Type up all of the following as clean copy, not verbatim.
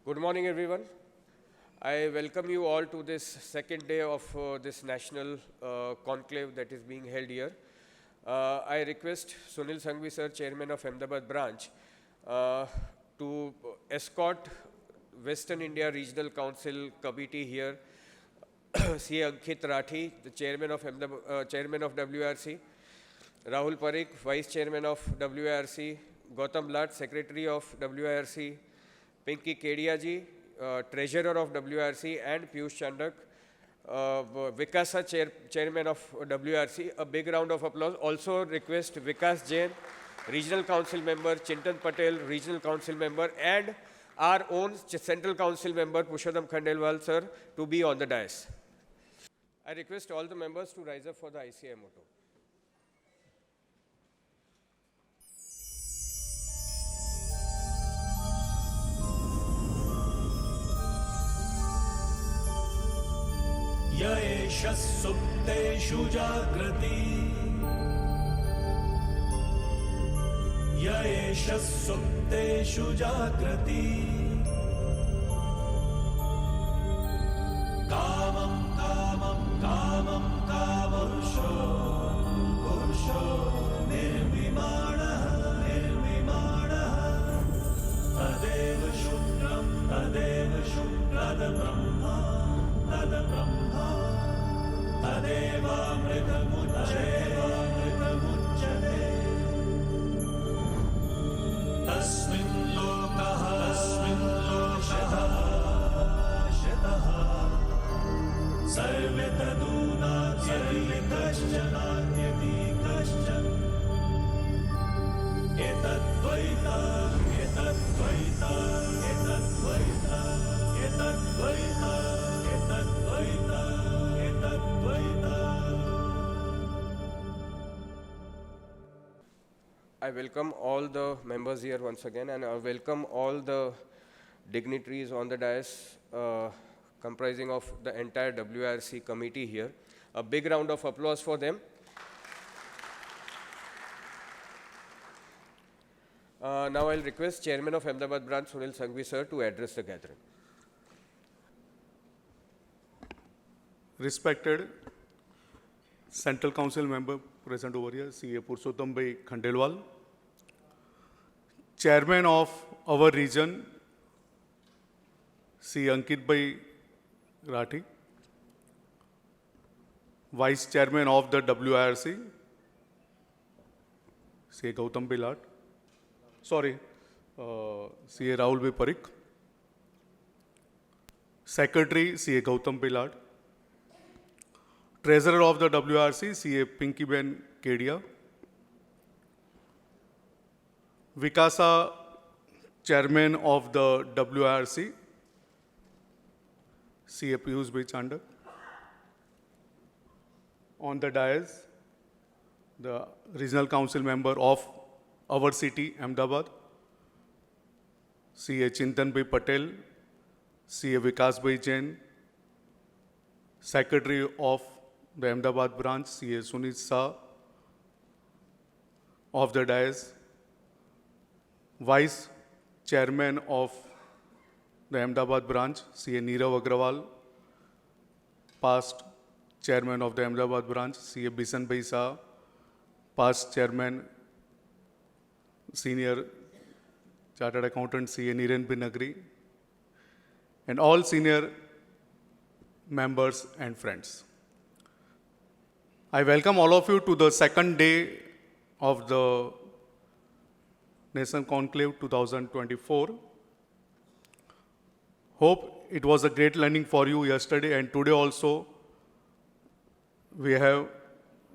Good morning, everyone. I welcome you all to this second day of this national conclave that is being held here. I request Sunil Sanghvi sir, Chairman of Ahmedabad branch, to escort Western India Regional Council Committee here, C. Ankit Rathi, the Chairman of WRC, Rahul Parikh, Vice Chairman of WRC, Gautam Lat, Secretary of WRC, Pinky Kedia ji, Treasurer of WRC, and Piyush Chandak, Vikasa Chairman of WRC. A big round of applause. Also request Vikas Jain, Regional Council Member, Chintan Patel, Regional Council Member, and our own Central Council Member, Pushadam Khandelwal sir, to be on the dais. I request all the members to rise up for the ICI motto. य एष सुप्तेषु जाग्रति य एष सुप्तेषु जाग्रति कामं कामं कामं कामपुरुषो पुरुषो निर्विमाणः निर्विमाणः तदेव शुक्रं तद्ब्रह्मा तद्ब्रह्मा तदेवामृतमुच्यते तस्मिन् लोकः शतः सर्वे तदूनात्यपि कश्चन एतद्वैता एतद्वैता एतद्वैता एतद्वैता एतद्वैता एतद्वैता. I welcome all the members here once again, and I welcome all the dignitaries on the dais, comprising of the entire WRC committee here. A big round of applause for them. Now I'll request Chairman of Ahmedabad branch, Sunil Sanghvi sir, to address the gathering. Respected Central Council member present over here, C.A. Purushottam Bhai Khandelwal, Chairman of our region, C. Ankit Bhai Rathi, Vice Chairman of the WRC, C. Gautam Bhai Lat, C. Rahul Bhai Parikh, Secretary, C. Gautam Bhai Lat, Treasurer of the WRC, C.A. Pinky Ben Kedia, Vikasa, Chairman of the WRC, C.A. Piyush Bhai Chandak. On the dais, the Regional Council Member of our city, Ahmedabad, C.A. Chintan Bhai Patel, C.A. Vikas Bhai Jain, Secretary of the Ahmedabad branch, C.A. Sunit Shah. Of the dais, Vice Chairman of the Ahmedabad branch, C.A. Neerav Agrawal, past Chairman of the Ahmedabad branch, C.A. Bisan Bhai Shah, past Chairman, Senior Chartered Accountant, C.A. Niren Bhai Nagri, and all senior members and friends. I welcome all of you to the second day of the Nation Conclave 2024. Hope it was a great learning for you yesterday and today also. We have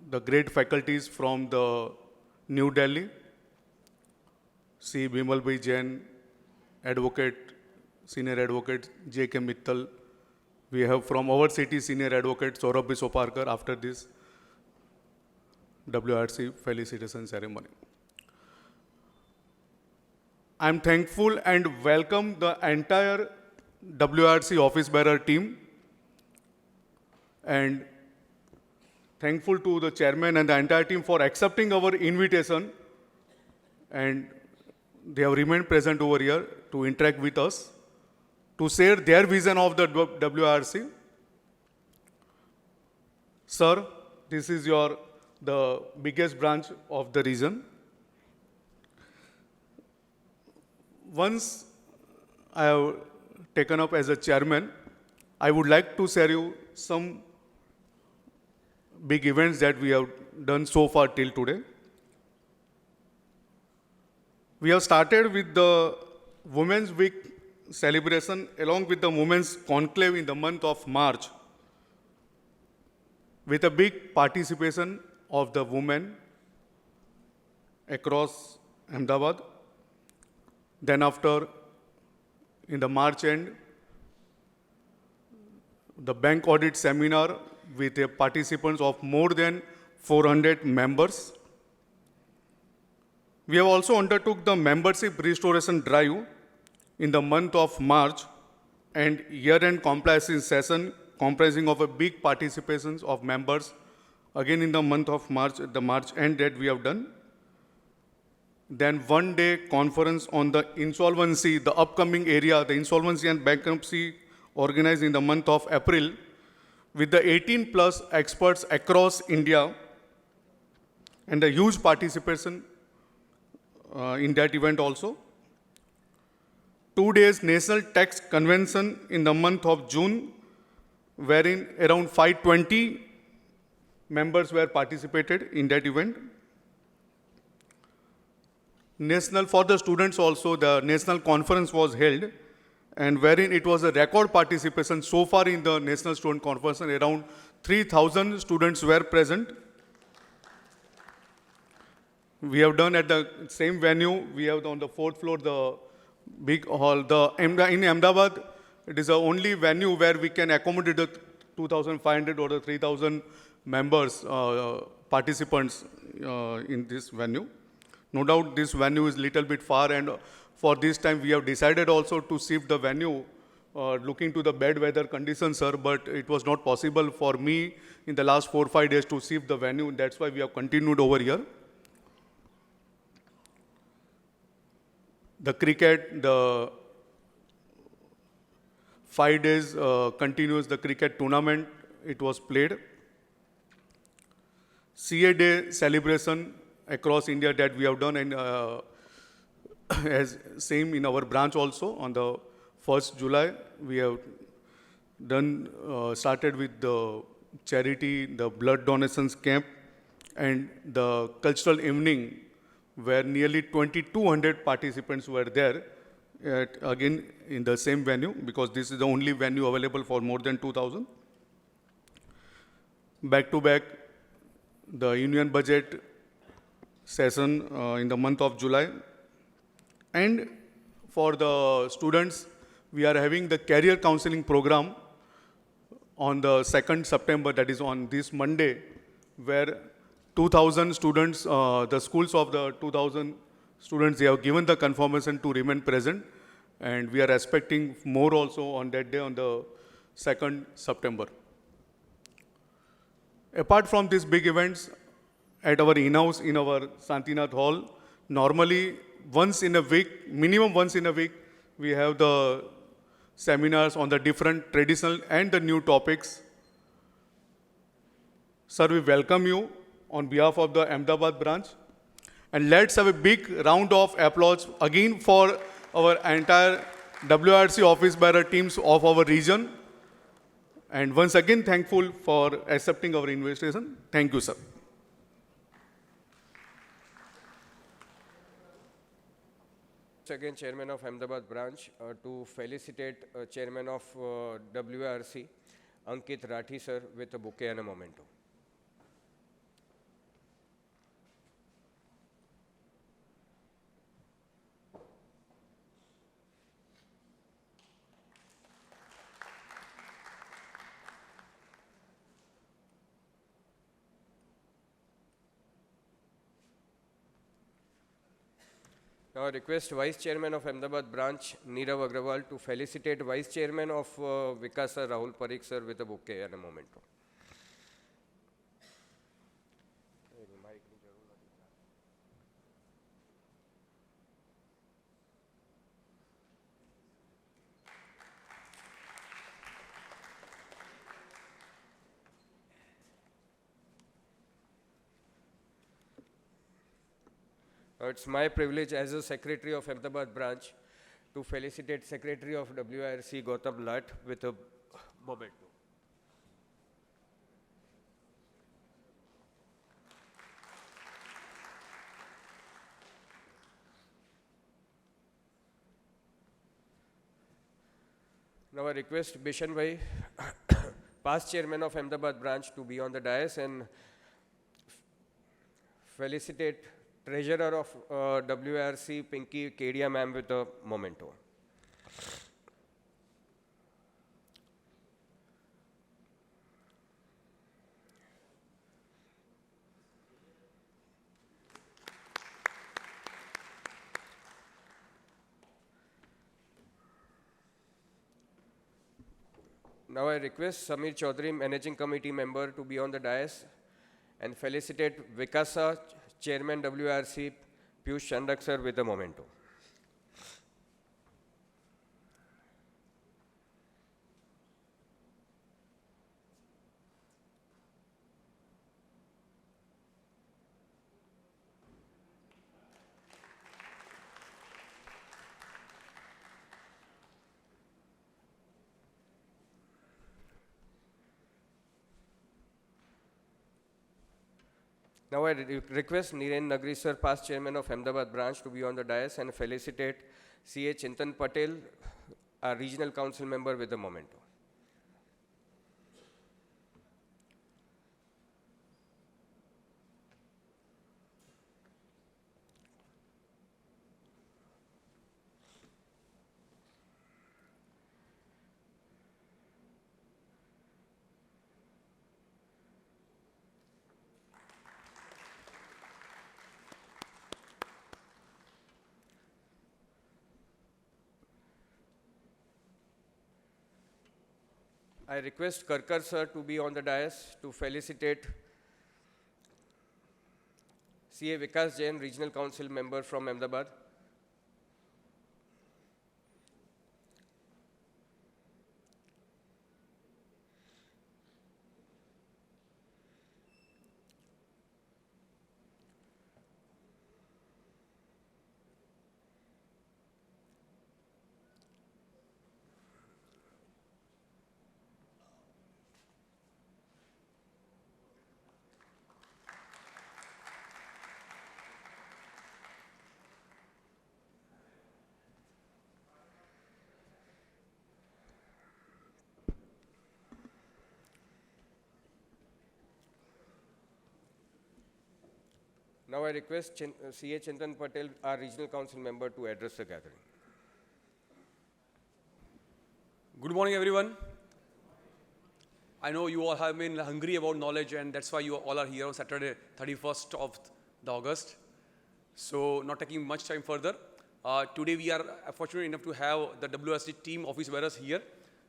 the great faculties from the New Delhi, C. Bimal Bhai Jain, Advocate, Senior Advocate J.K. Mittal. We have from our city Senior Advocate Saurabh Bhai Soparkar after this WRC felicitation ceremony. I am thankful and welcome the entire WRC office bearer team, and thankful to the chairman and the entire team for accepting our invitation, and they have remained present over here to interact with us. to share their vision of the WRC. Sir, this is the biggest branch of the region. Once I have taken up as a chairman, I would like to share you some big events that we have done so far till today. We have started with the Women's Week celebration along with the Women's Conclave in the month of March with a big participation of the women across Ahmedabad. Then after, in the March end, the bank audit seminar with the participants of more than 400 members. We have also undertook the membership restoration drive in the month of March and year-end compliance session comprising of a big participations of members again in the month of March, the March end that we have done. Then one-day conference on the insolvency, the upcoming area, the insolvency and bankruptcy organized in the month of April with the 18 plus experts across India and a huge participation in that event also. 2 days National Tax Convention in the month of June, wherein around 520 members were participated in that event. National, for the students also, the national conference was held, and wherein it was a record participation so far in the National Student Conference, around 3,000 students were present. We have done at the same venue, we have on the 4th floor, the big hall. In Ahmedabad, it is the only venue where we can accommodate the 2,500 or the 3,000 members, participants in this venue. No doubt this venue is little bit far, and for this time we have decided also to shift the venue looking to the bad weather conditions, sir, but it was not possible for me in the last 4 or 5 days to shift the venue. That's why we have continued over here. The cricket, the 5 days continuous the cricket tournament, it was played. CA Day celebration across India that we have done, and as same in our branch also on the 1st July, we have done, started with the charity, the blood donations camp, and the cultural evening where nearly 2,200 participants were there, again in the same venue, because this is the only venue available for more than 2,000. Back to back, the Union Budget session in the month of July. And for the students, we are having the career counseling program on the 2nd September, that is on this Monday, where 2,000 students, the schools of the 2,000 students, they have given the confirmation to remain present, and we are expecting more also on that day on the 2nd September. Apart from these big events, at our in-house, in our Santinath Hall, normally once in a week, minimum once in a week, we have the seminars on the different traditional and the new topics. Sir, we welcome you on behalf of the Ahmedabad branch. And let's have a big round of applause again for our entire WRC office bearer teams of our region. And once again, thankful for accepting our invitation. Thank you, sir. Once again, Chairman of Ahmedabad branch, to felicitate Chairman of WRC, Ankit Rathi sir, with a bouquet and a memento. Now I request Vice Chairman of Ahmedabad branch, Neerav Agrawal, to felicitate Vice Chairman of Vikas sir, Rahul Parikh sir, with a bouquet and a memento. It's my privilege as a secretary of Ahmedabad branch to felicitate Secretary of WIRC Gautam Lat with a moment. Now I request Bishan Bhai, past chairman of Ahmedabad branch, to be on the dais and felicitate treasurer of WRC Pinky Kedia ma'am with a memento. Now I request Samir Chaudhary, managing committee member, to be on the dais and felicitate Vikasa, chairman WRC Piyush Chandak sir with a memento. Now I request Niren Nagri sir, past chairman of Ahmedabad branch, to be on the dais and felicitate CA Chintan Patel, our regional council member, with a memento. I request Karkar sir to be on the dais to felicitate CA Vikas Jain, regional council member from Ahmedabad. Now I request CA Chintan Patel, our regional council member, to address the gathering. Good morning, everyone. I know you all have been hungry about knowledge, and that's why you all are here on Saturday, 31st of August. So, not taking much time further, today we are fortunate enough to have the WRC team office bearers here.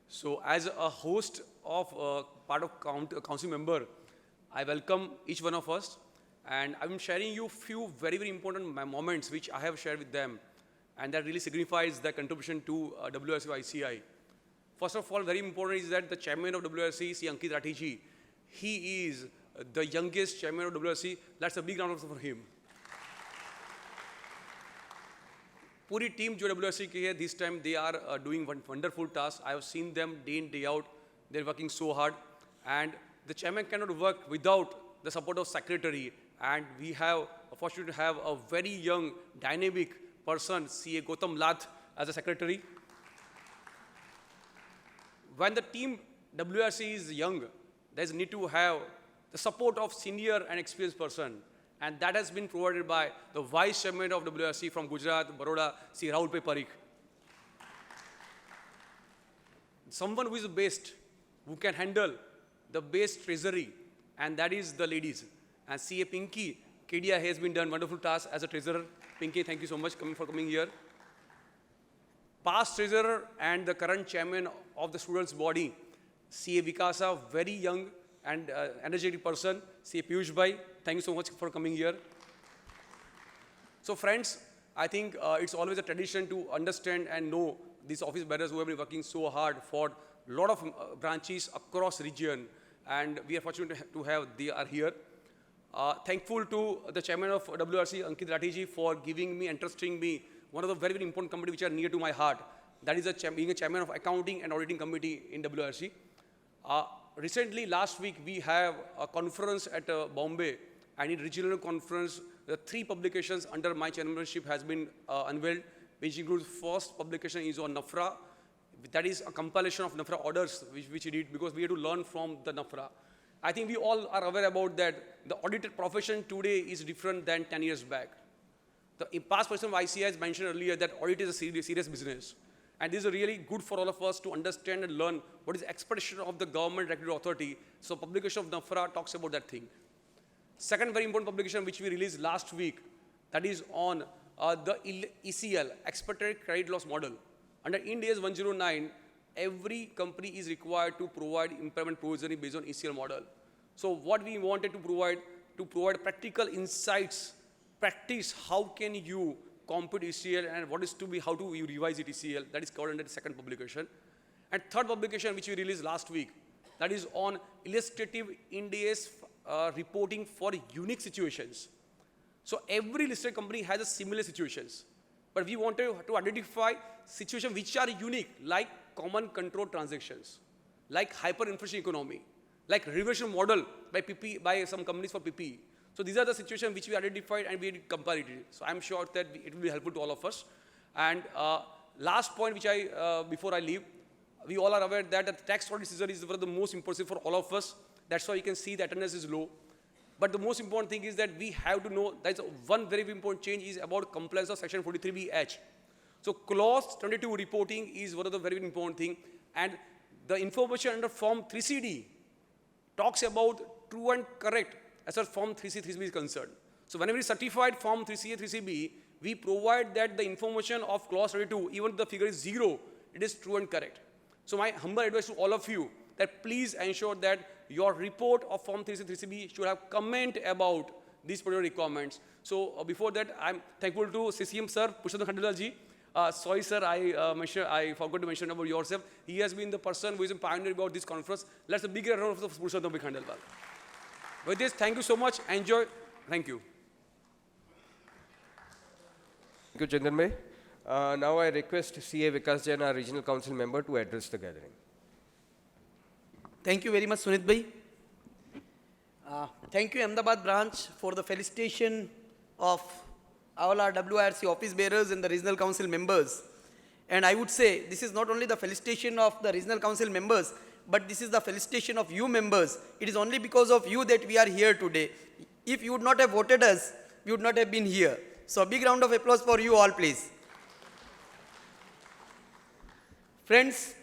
So, as a host of part of council member, I welcome each one of us, and I'm sharing you few very, very important moments which I have shared with them, and that really signifies their contribution to WRC ICI. First of all, very important is that the chairman of WRC, C. Ankit Rathi ji, he is the youngest chairman of WRC. That's a big round of applause for him. Puri team jo WRC ki hai, this time they are doing one wonderful task. I have seen them day in, day out. They're working so hard. And the chairman cannot work without the support of secretary. And we have fortunate to have a very young, dynamic person, CA Gautam Lat, as a secretary. When the team WRC is young, there's need to have the support of senior and experienced person. And that has been provided by the vice chairman of WRC from Gujarat, Baroda, C. Rahul Parik. Someone who is the best, who can handle the best treasury, and that is the ladies. And CA Pinky Kedia has been done wonderful task as a treasurer. Pinky, thank you so much for coming here. Past treasurer and the current chairman of the students' body, CA Vikasa, very young and energetic person, CA Piyush Bhai, thank you so much for coming here. So friends, I think it's always a tradition to understand and know these office bearers who have been working so hard for a lot of branches across region, and we are fortunate to have they are here. Thankful to the chairman of WRC, Ankit Rathi ji, for giving me and trusting me one of the very, very important committee which are near to my heart. That is being a chairman of accounting and auditing committee in WRC. Recently, last week, we have a conference at Bombay, and in regional conference, the 3 publications under my chairmanship has been unveiled, which includes first publication is on NAFRA. That is a compilation of NAFRA orders, which we did because we had to learn from the NAFRA. I think we all are aware about that. The auditor profession today is different than 10 years back. The past person of ICI has mentioned earlier that audit is a serious business. And this is really good for all of us to understand and learn what is the expectation of the government regulatory authority. So publication of NAFRA talks about that thing. Second very important publication which we released last week, that is on the ECL, Expected Credit Loss Model. Under Ind AS 109, every company is required to provide impairment provisioning based on ECL model. So what we wanted to provide practical insights, practice, how can you compute ECL and what is to be, how do you revise it ECL, that is covered under the second publication. And third publication which we released last week, that is on illustrative Ind AS reporting for unique situations. So every listed company has a similar situations, but we wanted to identify situations which are unique, like common control transactions, like hyperinflation economy, like reversion model by some companies for PPE. So these are the situations which we identified and we compared it. So I'm sure that it will be helpful to all of us. And last point which before I leave, we all are aware that the tax audit season is one of the most important for all of us. That's why you can see the attendance is low. But the most important thing is that we have to know that one very important change is about compliance of section 43BH. So clause 22 reporting is one of the very important thing. And the information under form 3CD talks about true and correct as far as form 3C, 3B is concerned. So whenever we certified form 3C, 3CB, we provide that the information of clause 22, even if the figure is 0, it is true and correct. So my humble advice to all of you that please ensure that your report of form 3C, 3CB should have comment about these particular requirements. So before that, I'm thankful to CCM sir, Purushottam Khandelwal ji. Sorry sir, I forgot to mention about yourself. He has been the person who is a pioneer about this conference. Let's a big round of Purushottam Khandelwal. With this, thank you so much. Enjoy. Thank you. Thank you, Chandan bhai. Now I request CA Vikas Jain, our regional council member, to address the gathering. Thank you very much, Sunit bhai. Thank you, Ahmedabad branch, for the felicitation of all our WIRC office bearers and the regional council members. And I would say this is not only the felicitation of the regional council members, but this is the felicitation of you members. It is only because of you that we are here today. If you would not have voted us, we would not have been here. So a big round of applause for you all, please. Friends,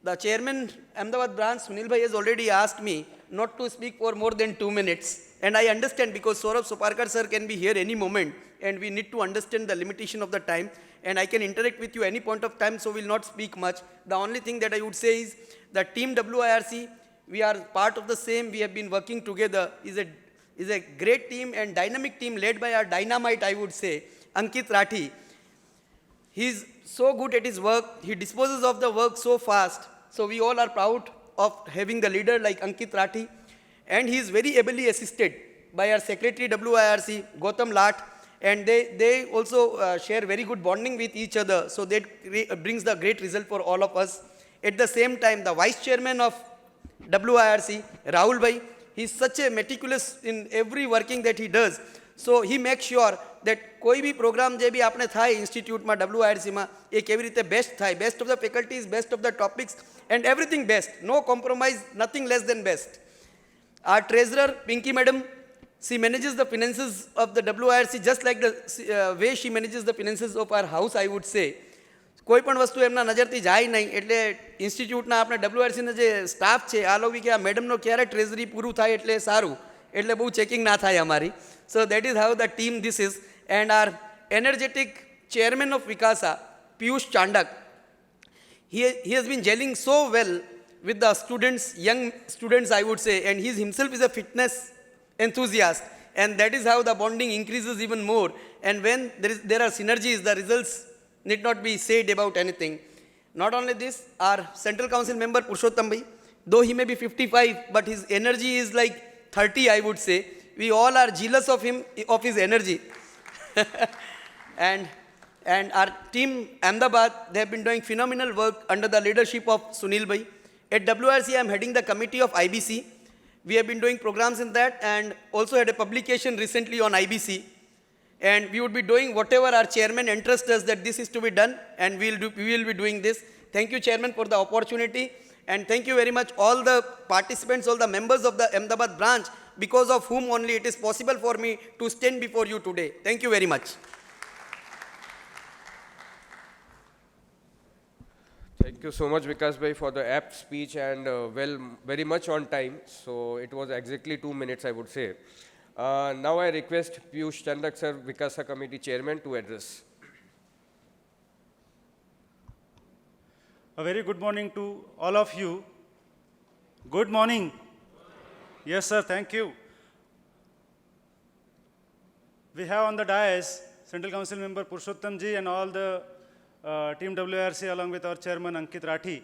the chairman, Ahmedabad branch, Sunil bhai, has already asked me not to speak for more than 2 minutes. And I understand because Saurabh Soparkar sir can be here any moment and we need to understand the limitation of the time. And I can interact with you any point of time, so will not speak much. The only thing that I would say is the team WIRC, we are part of the same, we have been working together, is a great team and dynamic team led by our dynamite, I would say, Ankit Rathi. He is so good at his work, he disposes of the work so fast. So we all are proud of having the leader like Ankit Rathi. And he is very ably assisted by our secretary WIRC, Gautam Lat. And they also share very good bonding with each other. So that brings the great result for all of us. At the same time, the vice chairman of WIRC, Rahul bhai, he is such a meticulous in every working that he does. So he makes sure that koi bhi program je bhi aapne thai institute ma WIRC ma ek kevi rite best thai, best of the faculties, best of the topics and everything best. No compromise, nothing less than best. Our treasurer, Pinky madam, she manages the finances of the WIRC just like the way she manages the finances of our house, I would say. કોઈ પણ વસ્તુ એમના નજરથી જાય નહીં એટલે ઇન્સ્ટિટ્યૂટના આપણે WIRCના જે સ્ટાફ છે આ લોકો કે આ મેડમનો ક્યારે ટ્રેઝરી પૂરું થાય એટલે સારું એટલે બહુ ચેકિંગ ના થાય અમારી. So that is how the team this is. And our energetic chairman of Vikasa, Piyush Chandak, he has been gelling so well with the students, young students I would say, and he himself is a fitness enthusiast. And that is how the bonding increases even more. And when there are synergies, the results need not be said about anything. Not only this, our central council member Purushottam bhai, though he may be 55, but his energy is like 30, I would say. We all are jealous of him, of his energy. and our team Ahmedabad, they have been doing phenomenal work under the leadership of Sunil Bhai. At WRC, I am heading the committee of IBC. We have been doing programs in that and also had a publication recently on IBC. And we would be doing whatever our chairman entrusts us that this is to be done, and we will be doing this. Thank you, chairman, for the opportunity. And thank you very much all the participants, all the members of the Ahmedabad branch, because of whom only it is possible for me to stand before you today. Thank you very much. Thank you so much, Vikas Bhai, for the apt speech and very much on time. So it was exactly 2 minutes, I would say. Now I request Piyush Chandak sir, Vikasa Committee Chairman, to address. A very good morning to all of you. Good morning. Yes, sir, thank you. We have on the dais Central Council member Purushottam ji and all the team WRC along with our chairman Ankit Rathi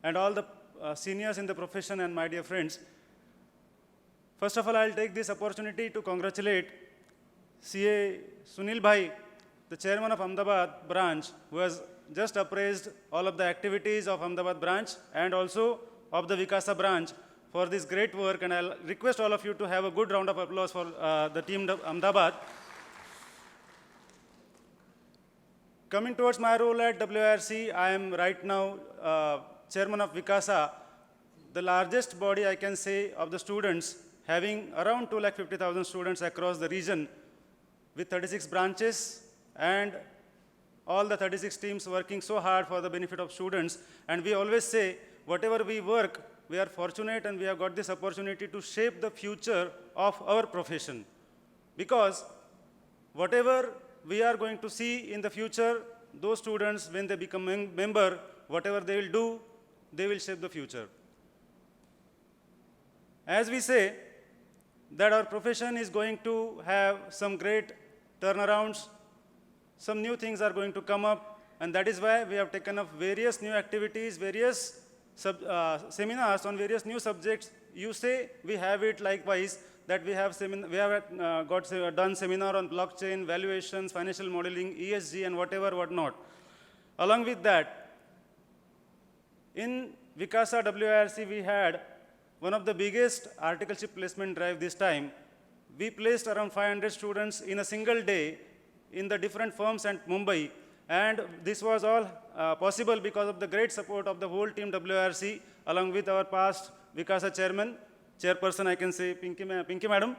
and all the seniors in the profession and my dear friends. First of all, I'll take this opportunity to congratulate CA Sunil Bhai, the chairman of Ahmedabad branch, who has just appraised all of the activities of Ahmedabad branch and also of the Vikasa branch for this great work. And I'll request all of you to have a good round of applause for the team of Ahmedabad. Coming towards my role at WRC, I am right now chairman of Vikasa, the largest body I can say of the students, having around 250,000 students across the region with 36 branches and all the 36 teams working so hard for the benefit of students. And we always say, whatever we work, we are fortunate and we have got this opportunity to shape the future of our profession. Because whatever we are going to see in the future, those students, when they become member, whatever they will do, they will shape the future. As we say, that our profession is going to have some great turnarounds, some new things are going to come up, and that is why we have taken up various new activities, various seminars on various new subjects. You say we have it likewise, that we have done seminar on blockchain, valuations, financial modeling, ESG, and whatnot. Along with that, in Vikasa WRC, we had one of the biggest articleship placement drive this time. We placed around 500 students in a single day in the different firms at Mumbai. And this was all possible because of the great support of the whole team WRC, along with our past Vikasa chairperson, I can say, Pinky Madam.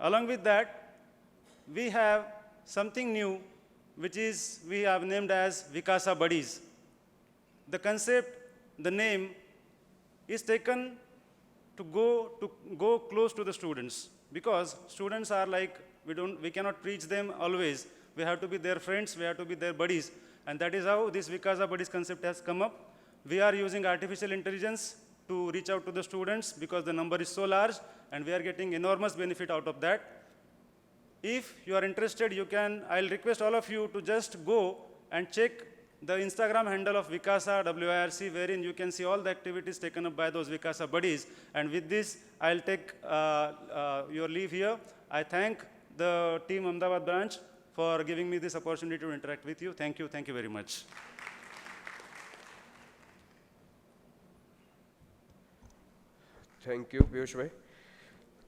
Along with that, we have something new, which is we have named as Vikasa Buddies. The concept, the name, is taken to go close to the students, because students are like, we cannot preach them always. We have to be their friends, we have to be their buddies. And that is how this Vikasa Buddies concept has come up. We are using artificial intelligence to reach out to the students because the number is so large and we are getting enormous benefit out of that. If you are interested, I'll request all of you to just go and check the Instagram handle of Vikasa WIRC, wherein you can see all the activities taken up by those Vikasa Buddies. And with this, I'll take your leave here. I thank the team Ahmedabad branch for giving me this opportunity to interact with you. Thank you very much. Thank you, Piyush Bhai.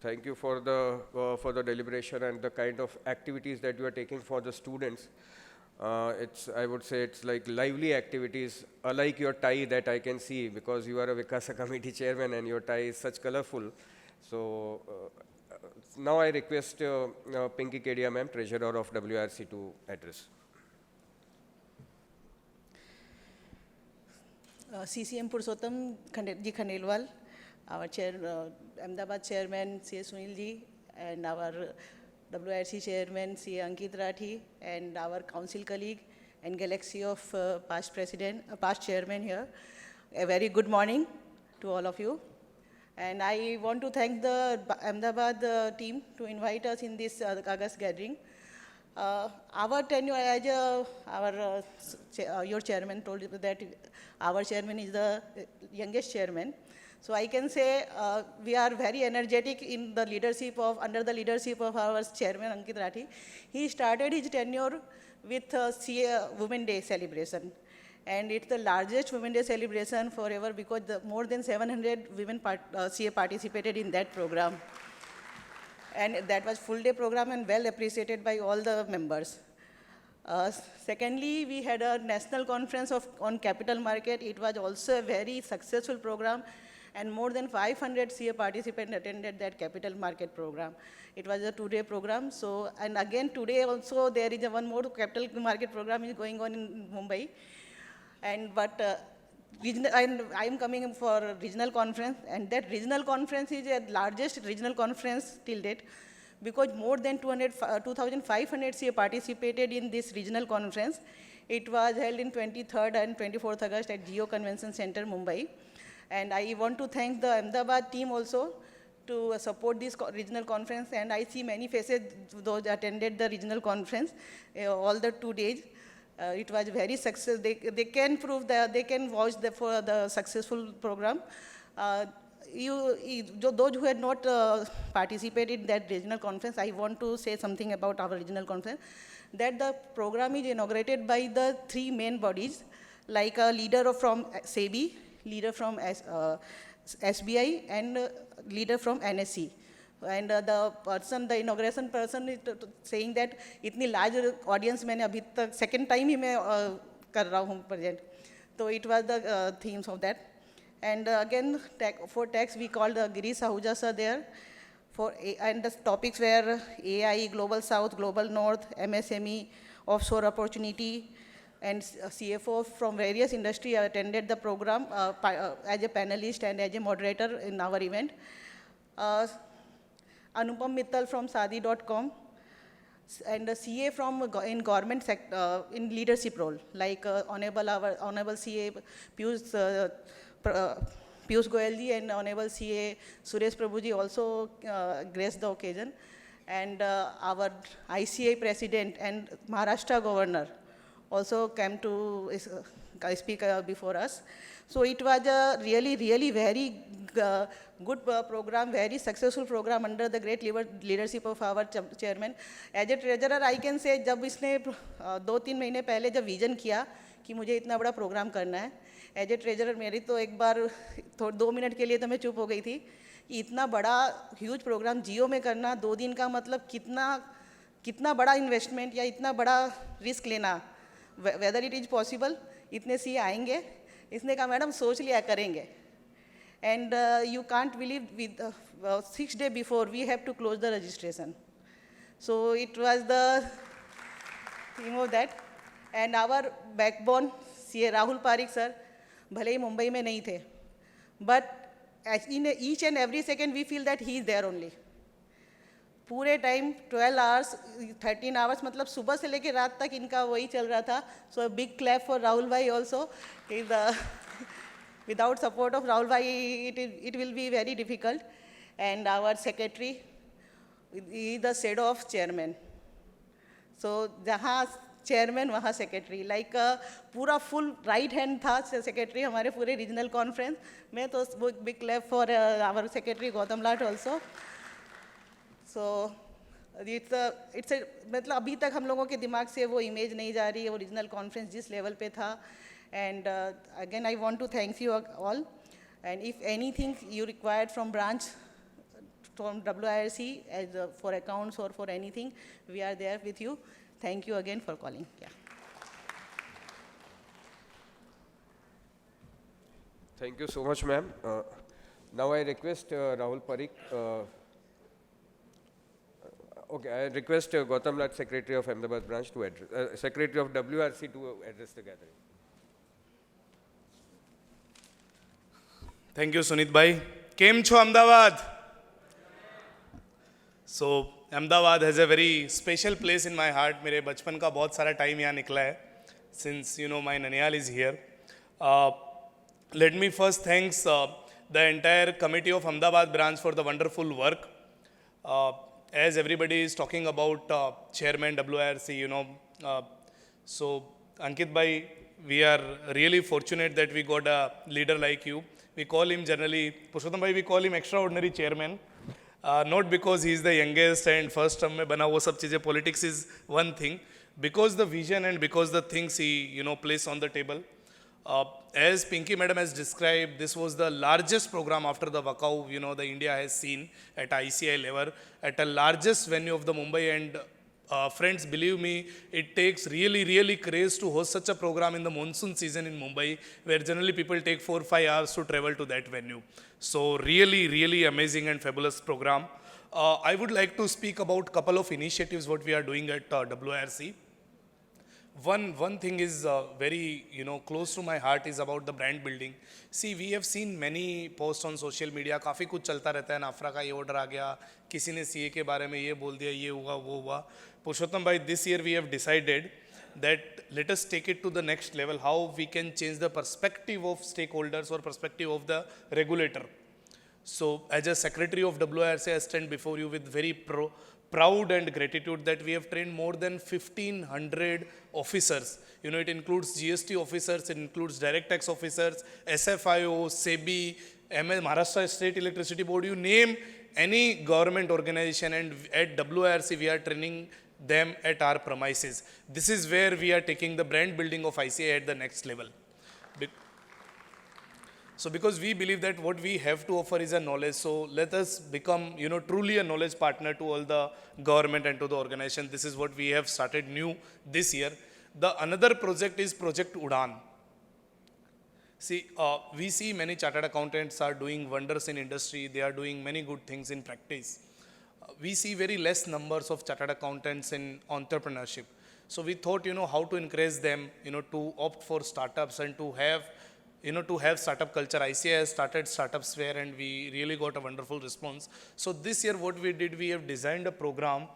Thank you for the deliberation and the kind of activities that you are taking for the students. I would say it's like lively activities, like your tie that I can see, because you are a Vikasa committee chairman and your tie is such colorful. So now I request Pinky Kedia ma'am, treasurer of WRC, to address. CCM Purushottam ji Khandelwal, our Ahmedabad chairman, C. Sunil ji, and our WRC chairman, C. Ankit Rathi, and our council colleague and galaxy of past chairman here. A very good morning to all of you. And I want to thank the Ahmedabad team to invite us in this August gathering. Our tenure as your chairman told you that our chairman is the youngest chairman. So I can say we are very energetic in the leadership of, under the leadership of our chairman Ankit Rathi. He started his tenure with CA Women Day celebration. And it's the largest Women Day celebration forever because more than 700 women CA participated in that program. And that was full day program and well appreciated by all the members. Secondly, we had a national conference on capital market. It was also a very successful program, and more than 500 CA participants attended that capital market program. It was a 2-day program. So, and again today also there is one more capital market program is going on in Mumbai. And I am coming for a regional conference, and that regional conference is the largest regional conference till date, because more than 2,500 CA participated in this regional conference. It was held in 23rd and 24th August at Geo Convention Center, Mumbai. And I want to thank the Ahmedabad team also to support this regional conference. And I see many faces, those attended the regional conference all the 2 days. It was very successful. They can prove that they can vouch for the successful program. Those who had not participated in that regional conference, I want to say something about our regional conference. That the program is inaugurated by the 3 main bodies, like a leader from SEBI, leader from SBI, and leader from NSE. And the inauguration person is saying that इतनी large audience मैंने अभी तक second time ही मैं कर रहा हूँ present. So it was the themes of that. And again, for tax, we called Girish Ahuja sir there. And the topics were AI, Global South, Global North, MSME, offshore opportunity, and CFO from various industry attended the program as a panelist and as a moderator in our event. Anupam Mittal from Sadi.com, and a CA from in government sector in leadership role, like Honorable CA Piyush Goyal ji and Honorable CA Suresh Prabhu ji also graced the occasion, and our ICA President and Maharashtra Governor also came to speak before us. So it was a really very good program, very successful program under the great leadership of our chairman. As a treasurer, I can say जब इसने 2-3 महीने पहले जब vision किया कि मुझे इतना बड़ा प्रोग्राम करना है, एज ए ट्रेजरर मेरी तो एक बार 2 मिनट के लिए तो मैं चुप हो गई थी कि इतना बड़ा ह्यूज प्रोग्राम जियो में करना 2 दिन का, मतलब कितना बड़ा इन्वेस्टमेंट या इतना बड़ा रिस्क लेना, वेदर इट इज़ पॉसिबल, इतने सी आएंगे. इसने कहा मैडम सोच लिया करेंगे. And you can't believe with 6 days before we have to close the registration. So it was the thing of that. And our backbone CA Rahul Parikh sir भले ही मुंबई में नहीं थे, but in each and every second we feel that he is there only. पूरे time 12 hours 13 hours, मतलब सुबह से लेकर रात तक इनका वही चल रहा था. So big clap for Rahul भाई also. Without support of Rahul bhai, it will be very difficult. And our secretary is the shadow of chairman. So जहाँ chairman वहाँ secretary, like पूरा full right hand था secretary हमारे पूरे regional conference में. तो big clap for our secretary Gautam Lat also. So it's a मतलब अभी तक हम लोगों के दिमाग से वो image नहीं जा रही है, वो regional conference जिस level पे था. And again, I want to thank you all. And if anything you required from branch, from WIRC, for accounts or for anything, we are there with you. Thank you again for calling. Yeah. Thank you so much, ma'am. Now I request Rahul Parikh. Okay, I request Gautam Lat, Secretary of Ahmedabad branch, to address, Secretary of WRC to address the gathering. Thank you, Sunit bhai. Kem cho Ahmedabad? So, Ahmedabad has a very special place in my heart. मेरे बचपन का बहुत सारा time यहाँ निकला है. Since you know my Naniyal is here. Let me first thanks the entire committee of Ahmedabad branch for the wonderful work. As everybody is talking about chairman WIRC, you know, so Ankit bhai, we are really fortunate that we got a leader like you. We call him generally, Purushottam Bhai, we call him extraordinary chairman. Not because he is the youngest and first term में बना वो सब चीज़ें, politics is one thing, because the vision and because the things he placed on the table. As Pinky Madam has described, this was the largest program after the Wakao, the India has seen at ICI level, at the largest venue of the Mumbai. And friends, believe me, it takes really craze to host such a program in the monsoon season in Mumbai, where generally people take 4-5 hours to travel to that venue. So really amazing and fabulous program. I would like to speak about a couple of initiatives what we are doing at WIRC. One thing is very close to my heart is about the brand building. See, we have seen many posts on social media, काफ़ी कुछ चलता रहता है, नाफरा का ये order आ गया, किसी ने CA के बारे में ये बोल दिया, ये हुआ वो हुआ. Purushottam Bhai, this year we have decided that let us take it to the next level, how we can change the perspective of stakeholders or perspective of the regulator. So as a secretary of WIRC, I stand before you with very proud and gratitude that we have trained more than 1,500 officers. It includes GST officers, it includes direct tax officers, SFIO, SEBI, Maharashtra State Electricity Board, you name any government organization, and at WIRC we are training them at our premises. This is where we are taking the brand building of ICI at the next level. So because we believe that what we have to offer is a knowledge, so let us become, truly a knowledge partner to all the government and to the organization. This is what we have started new this year. The another project is Project Udaan. See, we see many chartered accountants are doing wonders in industry. They are doing many good things in practice. We see very less numbers of chartered accountants in entrepreneurship. So we thought, how to encourage them, to opt for startups and to have startup culture. ICI has started startups fair and we really got a wonderful response. So this year what we did, we have designed a program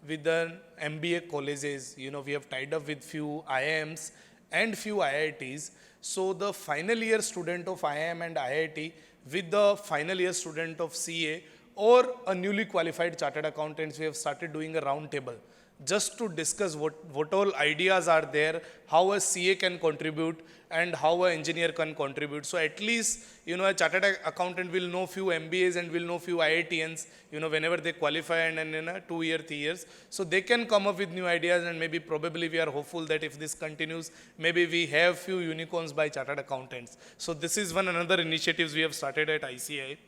with the MBA colleges. We have tied up with few IIMs and few IITs. So the final year student of IIM and IIT with the final year student of CA or a newly qualified chartered accountants, we have started doing a round table just to discuss what all ideas are there, how a CA can contribute and how an engineer can contribute. So at least, a chartered accountant will know few MBAs and will know few IITians, whenever they qualify and in a 2 year, 3 years. So they can come up with new ideas, and maybe probably we are hopeful that if this continues, maybe we have few unicorns by chartered accountants. So this is one another initiatives we have started at ICI.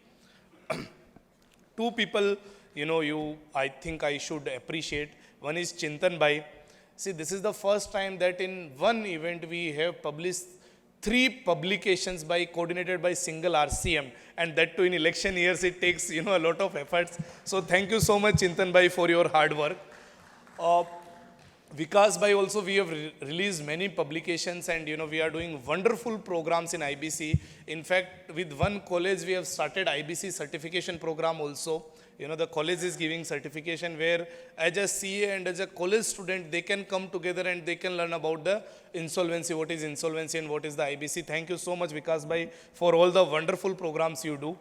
Two people, I think I should appreciate. One is Chintan Bhai. See, this is the first time that in one event we have published 3 publications coordinated by single RCM, and that too in election years. It takes a lot of efforts. So thank you so much, Chintan Bhai, for your hard work. Vikas Bhai also, we have released many publications, and we are doing wonderful programs in IBC. In fact, with one college we have started IBC certification program also. The college is giving certification where as a CA and as a college student, they can come together and they can learn about the insolvency, what is insolvency and what is the IBC. Thank you so much, Vikas Bhai, for all the wonderful programs you do.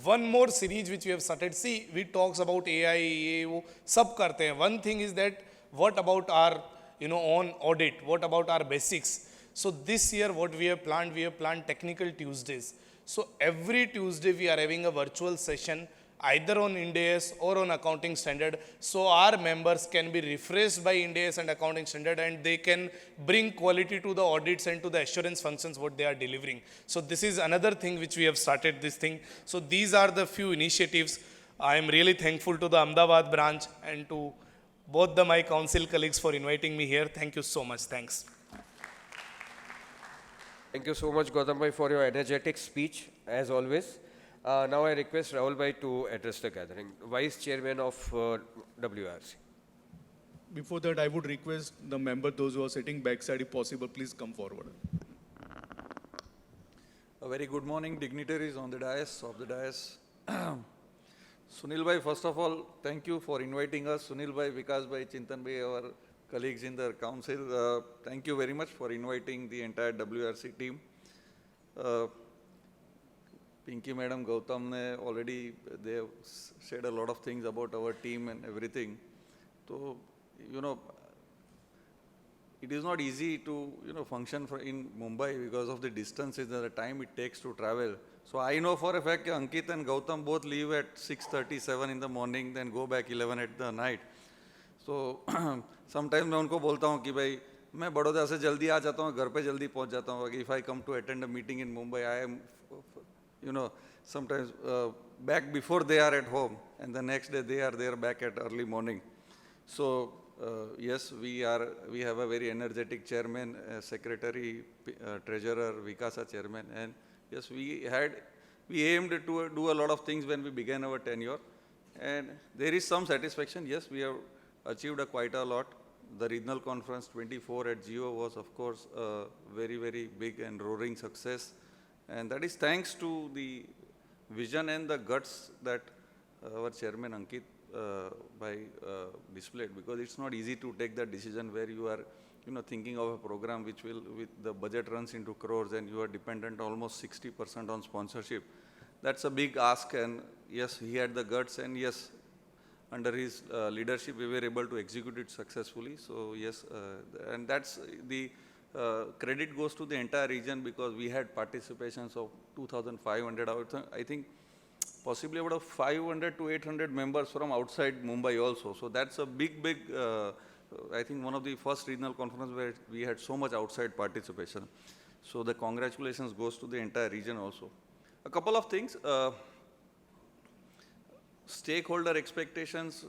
One more series which we have started. See, we talks about AI, EAO, sab karte hain. One thing is that what about our, on audit? What about our basics? So this year what we have planned technical Tuesdays. So every Tuesday we are having a virtual session either on Ind AS or on accounting standard. So our members can be refreshed by Ind AS and accounting standard, and they can bring quality to the audits and to the assurance functions what they are delivering. So this is another thing which we have started this thing. So these are the few initiatives. I am really thankful to the Ahmedabad branch and to both my council colleagues for inviting me here. Thank you so much. Thanks. Thank you so much, Gautam Bhai, for your energetic speech, as always. Now I request Rahul Bhai to address the gathering, Vice Chairman of WIRC. Before that, I would request the member, those who are sitting backside, if possible, please come forward. A very good morning, dignitaries on the dais, of the dais. Sunil Bhai, first of all, thank you for inviting us. Sunil Bhai, Vikas Bhai, Chintan Bhai, our colleagues in the council, thank you very much for inviting the entire WIRC team. Pinky Madam, Gautam ne already, they have said a lot of things about our team and everything. So, it is not easy to, function in Mumbai because of the distances and the time it takes to travel. So I know for a fact that Ankit and Gautam both leave at 6:37 in the morning, then go back 11 at the night. So sometimes मैं उनको बोलता हूँ कि भाई मैं बड़ौदा से जल्दी आ जाता हूँ, घर पे जल्दी पहुँच जाता हूँ. If I come to attend a meeting in Mumbai, I am, sometimes back before they are at home, and the next day they are there back at early morning. So yes, we have a very energetic chairman, secretary, treasurer, Vikasa chairman, and yes, we aimed to do a lot of things when we began our tenure, and there is some satisfaction. Yes, we have achieved quite a lot. The regional conference 24 at Geo was, of course, a very, very big and roaring success, and that is thanks to the vision and the guts that our chairman Ankit displayed, because it's not easy to take that decision where you are, thinking of a program with the budget runs into crores and you are dependent almost 60% on sponsorship. That's a big ask, and yes, he had the guts, and yes, under his leadership, we were able to execute it successfully. So yes, and that's the credit goes to the entire region, because we had participations of 2,500. I think possibly about 500 to 800 members from outside Mumbai also. So that's a big, I think one of the first regional conferences where we had so much outside participation. So the congratulations goes to the entire region also. A couple of things. Stakeholder expectations,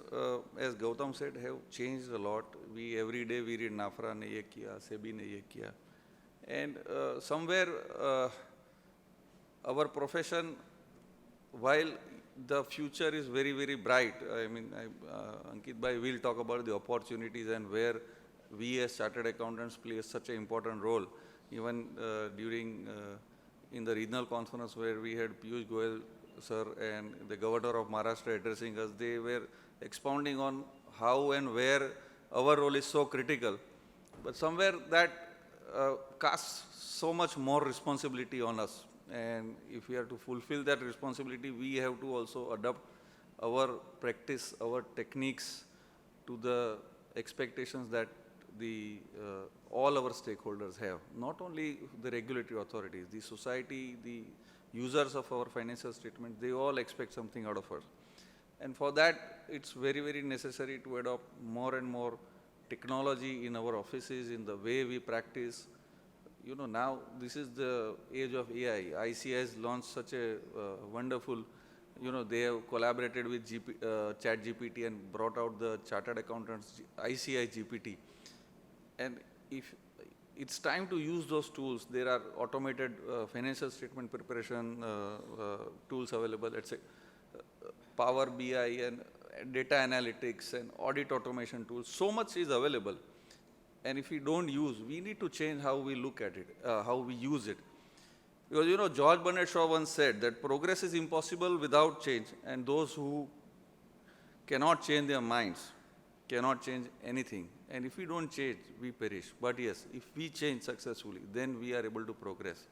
as Gautam said, have changed a lot. Every day we read NAFRA ne ye kiya, SEBI ne ye kiya. And somewhere our profession, while the future is very, very bright, I mean, Ankit bhai will talk about the opportunities and where we as chartered accountants play such an important role. Even during in the regional conference where we had Piyush Goyal sir and the governor of Maharashtra addressing us, they were expounding on how and where our role is so critical. But somewhere that casts so much more responsibility on us. And if we are to fulfill that responsibility, we have to also adapt our practice, our techniques to the expectations that all our stakeholders have. Not only the regulatory authorities, the society, the users of our financial statement, they all expect something out of us. And for that, it's very, very necessary to adopt more and more technology in our offices, in the way we practice. Now this is the age of AI. ICI has launched such a wonderful, they have collaborated with ChatGPT and brought out the Chartered Accountants ICI GPT. And if it's time to use those tools, there are automated financial statement preparation tools available, let's say Power BI and data analytics and audit automation tools. So much is available. And if we don't use, we need to change how we look at it, how we use it. Because, George Bernard Shaw once said that progress is impossible without change, and those who cannot change their minds cannot change anything. And if we don't change, we perish. But yes, if we change successfully, then we are able to progress.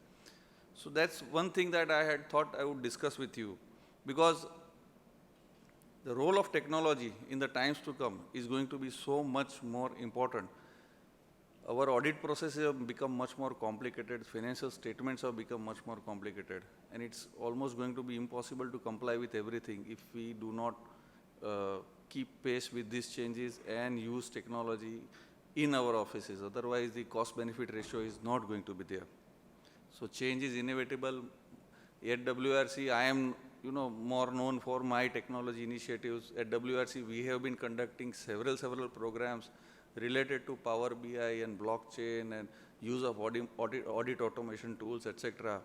So that's one thing that I had thought I would discuss with you, because the role of technology in the times to come is going to be so much more important. Our audit processes have become much more complicated, financial statements have become much more complicated, and it's almost going to be impossible to comply with everything if we do not keep pace with these changes and use technology in our offices. Otherwise, the cost-benefit ratio is not going to be there. So change is inevitable. At WRC, I am more known for my technology initiatives. At WRC, we have been conducting several programs related to Power BI and blockchain and use of audit automation tools, etc.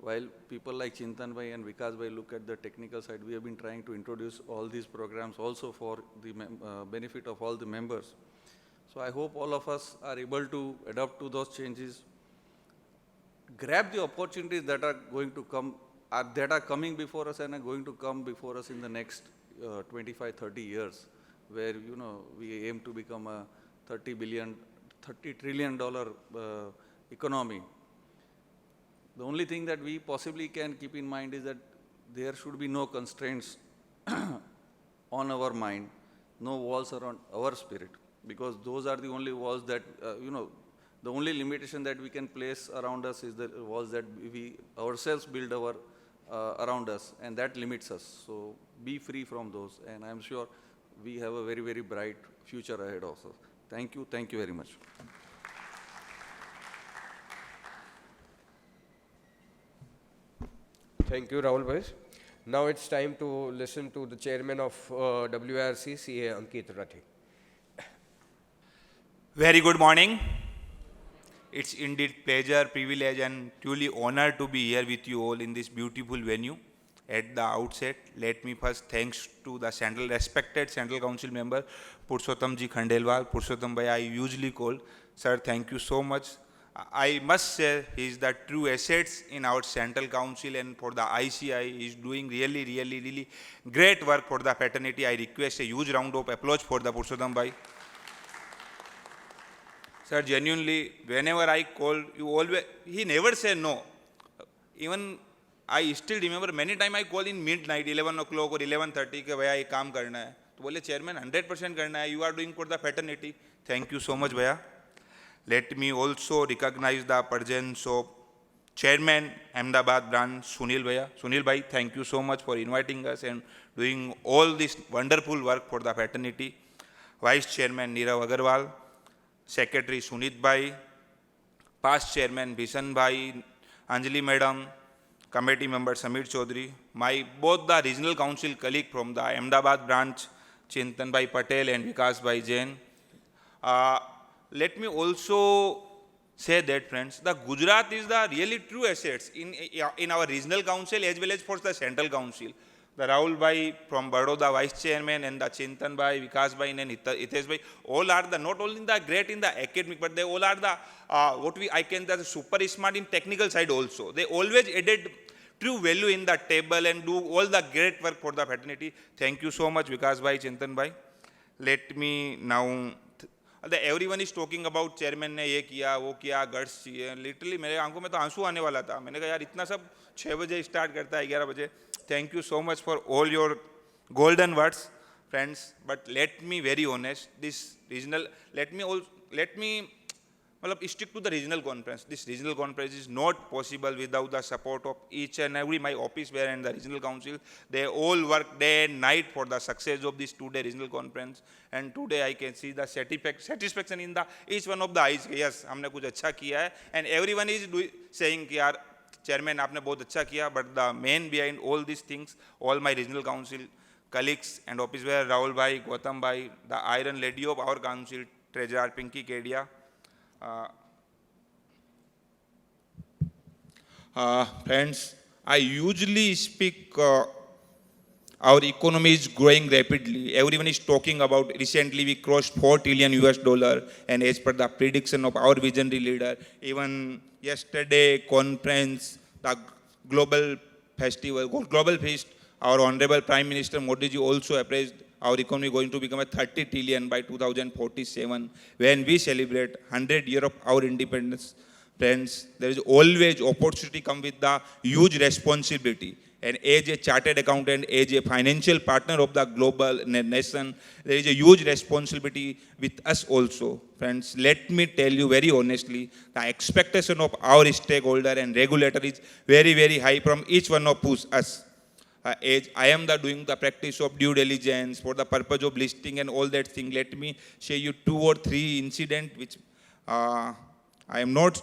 While people like Chintan bhai and Vikas bhai look at the technical side, we have been trying to introduce all these programs also for the benefit of all the members. So I hope all of us are able to adapt to those changes, grab the opportunities that are going to come, that are coming before us and are going to come before us in the next 25, 30 years, where we aim to become a $30 trillion economy. The only thing that we possibly can keep in mind is that there should be no constraints on our mind, no walls around our spirit. because those are the only walls that, the only limitation that we can place around us is the walls that we ourselves build around us, and that limits us. So be free from those, and I'm sure we have a very, very bright future ahead of us. Thank you very much. Thank you, Rahul Bhai. Now it's time to listen to the chairman of WIRC, CA Ankit Rathi. Very good morning. It's indeed pleasure, privilege and truly honor to be here with you all in this beautiful venue. At the outset, let me first thanks to the respected Central Council member, Purushottam Ji Khandelwal. Purushottam Bhai, I usually call. Sir, thank you so much. I must say he is the true assets in our Central Council, and for the ICI, he is doing really great work for the fraternity. I request a huge round of applause for the Purushottam Bhai. Sir, genuinely, whenever I call, he never say no. Even I still remember many times I call in midnight, 11 o'clock or 11:30, कि भैया ये काम करना है. तो बोले chairman 100% करना है. You are doing for the fraternity. Thank you so much, भैया. Let me also recognize the presence of Chairman Ahmedabad branch, Sunil Bhaiya. Sunil Bhai, thank you so much for inviting us and doing all this wonderful work for the fraternity. Vice Chairman Nirav Agarwal, Secretary Sunit Bhai, past Chairman Bhishan Bhai, Anjali Madam, Committee Member Samir Chaudhary, both the regional council colleague from the Ahmedabad branch, Chintan Bhai Patel and Vikas Bhai Jain. Let me also say that, friends, the Gujarat is the really true assets in our regional council as well as for the central council. The Rahul Bhai from Baroda, Vice Chairman, and the Chintan Bhai, Vikas Bhai, and Hitesh Bhai, all are the not only the great in the academic, but they all are the super smart in technical side also. They always added true value in the table and do all the great work for the fraternity. Thank you so much, Vikas Bhai, Chintan Bhai. Let me now. Everyone is talking about chairman ने ये किया वो किया guts चाहिए. Literally मेरे आंखों में तो आंसू आने वाला था. मैंने कहा यार इतना सब 6 बजे start करता है 11 बजे. Thank you so much for all your golden words, friends. But let me very honest, this regional, let me stick to the regional conference. This regional conference is not possible without the support of each and every my office where and the regional council. They all work day and night for the success of this 2-day regional conference. And today I can see the satisfaction in the each one of the eyes. Yes, हमने कुछ अच्छा किया है. And everyone is saying कि यार chairman आपने बहुत अच्छा किया. But the main behind all these things, all my regional council colleagues and office where Rahul Bhai, Gautam Bhai, the iron lady of our council, Treasurer Pinky Kedia. Friends, I usually speak, our economy is growing rapidly. Everyone is talking about, recently we crossed $4 trillion, and as per the prediction of our visionary leader, even yesterday conference, the global feast, our Honorable Prime Minister Modi ji also appraised our economy going to become a 30 trillion by 2047 when we celebrate 100 years of our independence. Friends, there is always opportunity come with the huge responsibility. And as a chartered accountant, as a financial partner of the global nation, there is a huge responsibility with us also. Friends, let me tell you very honestly, the expectation of our stakeholder and regulator is very high from each one of us. As I am doing the practice of due diligence for the purpose of listing and all that thing, let me share you 2 or 3 incidents which I am not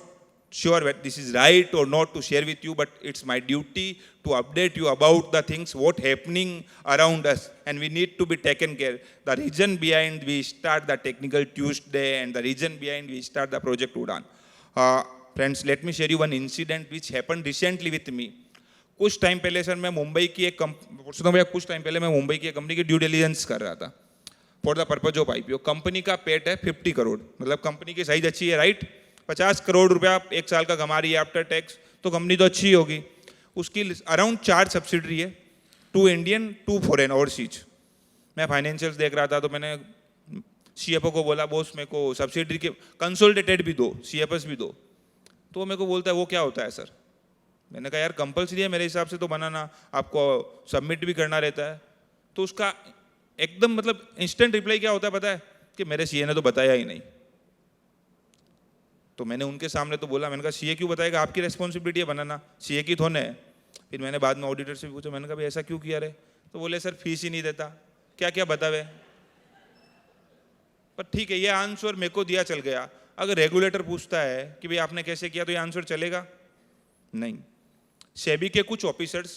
sure whether this is right or not to share with you, but it's my duty to update you about the things what happening around us, and we need to be taken care. The reason behind we start the Technical Tuesday and the reason behind we start the Project Udan. Friends, let me share you one incident which happened recently with me. कुछ time पहले sir मैं मुंबई की एक company की due diligence कर रहा था for the purpose of IPO. Company का पेट है 50 करोड़, मतलब कंपनी की साइज अच्छी है, राइट. 50 करोड़ रुपया एक साल का कमा रही है आफ्टर टैक्स, तो कंपनी तो अच्छी होगी. उसकी अराउंड 4 सब्सिडरी है, 2 इंडियन 2 फॉरेन ओवरसीज. मैं फाइनेंशियल्स देख रहा था तो मैंने सीएफओ को बोला बॉस मेरे को सब्सिडरी के कंसोलिडेटेड भी दो, सीएफएस भी दो. तो मेरे को बोलता है वो क्या होता है सर. मैंने कहा यार कंपल्सरी है मेरे हिसाब से तो बनाना, आपको सबमिट भी करना रहता है. तो उसका एकदम मतलब इंस्टेंट रिप्लाई क्या होता है पता है, कि मेरे सीए ने तो बताया ही नहीं। तो मैंने उनके सामने तो बोला, मैंने कहा सीए क्यों बताएगा, आपकी रिस्पॉन्सिबिलिटी है बनाना, सीए की थोड़े है। फिर मैंने बाद में ऑडिटर से भी पूछा, मैंने कहा भाई ऐसा क्यों किया रे, तो बोले सर फीस ही नहीं देता, क्या क्या बतावे। पर ठीक है, ये आंसर मेरे को दिया चल गया। अगर रेगुलेटर पूछता है कि भाई आपने कैसे किया, तो ये आंसर चलेगा नहीं। सेबी के कुछ ऑफिसर्स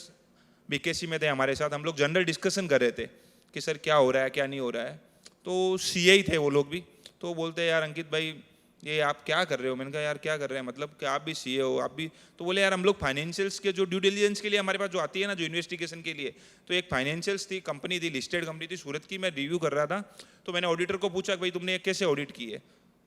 बीकेसी में थे हमारे साथ, हम लोग जनरल डिस्कशन कर रहे थे कि सर क्या हो रहा है क्या नहीं हो रहा है। तो सीए ही थे वो लोग भी, तो बोलते हैं यार अंकित भाई ये आप क्या कर रहे हो। मैंने कहा यार क्या कर रहे हैं, मतलब कि आप भी सीए हो आप भी। तो बोले यार हम लोग फाइनेंशियल्स के जो ड्यू डिलिजेंस के लिए हमारे पास जो आती है ना, जो इन्वेस्टिगेशन के लिए, तो एक फाइनेंशियल्स थी, कंपनी थी, लिस्टेड कंपनी थी सूरत की, मैं रिव्यू कर रहा था। तो मैंने ऑडिटर को पूछा कि भाई तुमने कैसे ऑडिट की है,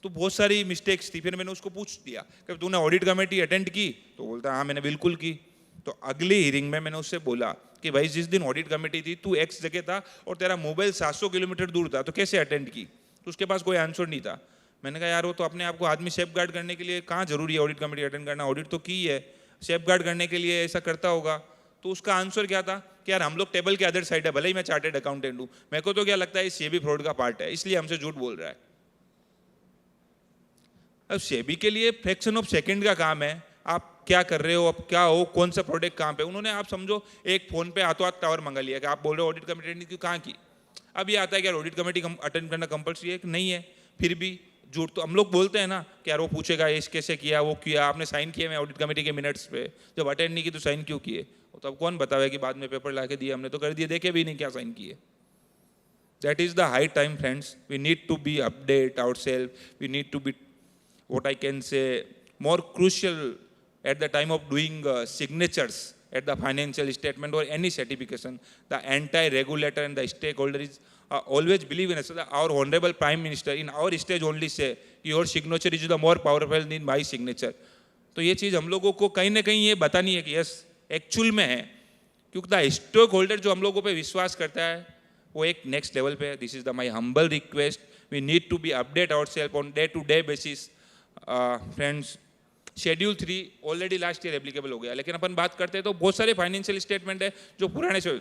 तो बहुत सारी मिस्टेक्स थी। फिर मैंने उसको पूछ दिया कि तूने ऑडिट कमेटी अटेंड की, तो बोलता हाँ मैंने बिल्कुल की। तो अगली हियरिंग में मैंने उससे बोला कि भाई जिस दिन ऑडिट कमेटी थी तू एक्स जगह था और तेरा मोबाइल 700 किलोमीटर दूर था, तो कैसे अटेंड की। तो उसके पास कोई आंसर नहीं था। मैंने कहा यार वो तो अपने आप को आदमी सेफ गार्ड करने के लिए कहाँ जरूरी है ऑडिट कमेटी अटेंड करना, ऑडिट तो की है, सेफ गार्ड करने के लिए ऐसा करता होगा। तो उसका आंसर क्या था कि यार हम लोग टेबल के अदर साइड है, भले ही मैं चार्टेड अकाउंटेंट हूँ, मेरे को तो क्या लगता है ये भी फ्रॉड का पार्ट है, इसलिए हमसे झूठ बोल रहा है। अब सेबी के लिए फ्रैक्शन ऑफ सेकंड का काम है, आप क्या कर रहे हो, अब क्या हो, कौन सा प्रोडक्ट कहाँ पे। उन्होंने आप समझो एक फोन पे हाथों हाथ टावर मंगा लिया कि आप बोल रहे हो ऑडिट कमेटी अटेंड की, कहाँ की। अब ये आता है कि यार ऑडिट कमेटी अटेंड करना कंपल्सरी है, नहीं है, फिर भी झूठ। तो हम लोग बोलते हैं ना कि यार वो पूछेगा ये कैसे किया, वो किया, आपने साइन किए मैं ऑडिट कमेटी के मिनट्स पे, जब अटेंड नहीं की तो साइन क्यों किए। तो अब कौन बतावे कि बाद में पेपर ला के दिए हमने तो कर दिए, देखे भी नहीं क्या साइन किए। That is the high time friends, we need to be update our self, we need to be what I can say more crucial at the time of doing signatures at the financial statement or any certification. The entire regulator and the stakeholder is always believe in us. Our honorable prime minister in our stage only say your signature is the more powerful than my signature. तो ये चीज़ हम लोगों को कहीं ना कहीं ये बतानी है कि यस एक्चुअल में है, क्योंकि द स्टेक होल्डर जो हम लोगों पे विश्वास करता है वो एक नेक्स्ट लेवल पे है। This is the my humble request, we need to be update our self on day to day basis. Friends schedule 3 already last year applicable हो गया, लेकिन अपन बात करते हैं तो बहुत सारे फाइनेंशियल स्टेटमेंट है जो पुराने से।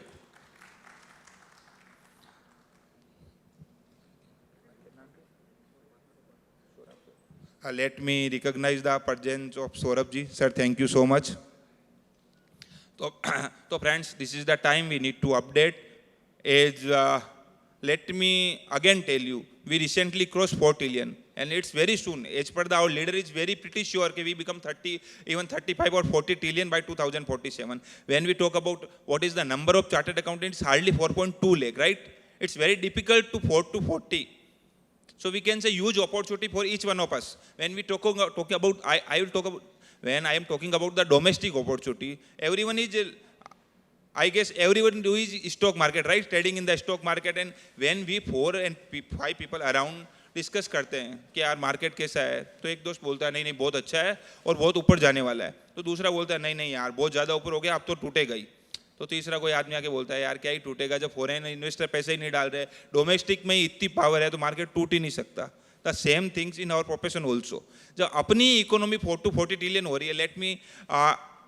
Let me recognise the presence of Saurabh ji. Sir thank you so much. तो friends this is the time we need to update as let me again tell you, we recently crossed 4 trillion and it's very soon. As per our leader is very pretty sure that we become 30, even 35 or 40 trillion by 2047. When we talk about what is the number of chartered accountants, hardly 4.2 lakh, right? It's very difficult to 4 to 40. So we can say huge opportunity for each one of us. When we talk about, I will talk about, when I am talking about the domestic opportunity, everyone is I guess everyone do is stock market, right? Trading in the stock market. And when we 4 and 5 people around discuss करते हैं कि यार market कैसा है, तो एक दोस्त बोलता है नहीं नहीं बहुत अच्छा है और बहुत ऊपर जाने वाला है, तो दूसरा बोलता है नहीं नहीं यार बहुत ज़्यादा ऊपर हो गया अब तो टूटेगा ही। तो तीसरा कोई आदमी आके बोलता है यार क्या ही टूटेगा, जब फॉरेन इन्वेस्टर पैसे ही नहीं डाल रहे, डोमेस्टिक में ही इतनी पावर है तो मार्केट टूट ही नहीं सकता। The same things in our profession also. जब अपनी इकोनॉमी 4 to 40 ट्रिलियन हो रही है, let me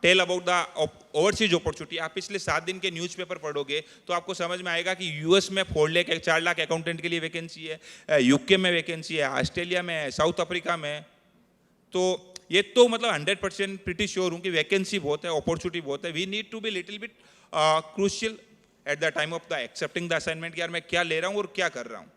tell about the overseas opportunity. आप पिछले 7 दिन के न्यूज़पेपर पढ़ोगे तो आपको समझ में आएगा कि यूएस में 4 लाख अकाउंटेंट के लिए वैकेंसी है, यूके में वैकेंसी है, ऑस्ट्रेलिया में है, साउथ अफ्रीका में। तो ये तो मतलब 100% प्रिटी श्योर हूँ कि वैकेंसी बहुत है, अपॉर्चुनिटी बहुत है। We need to be little bit crucial at the time of the accepting the assignment कि यार मैं क्या ले रहा हूँ और क्या कर रहा हूँ।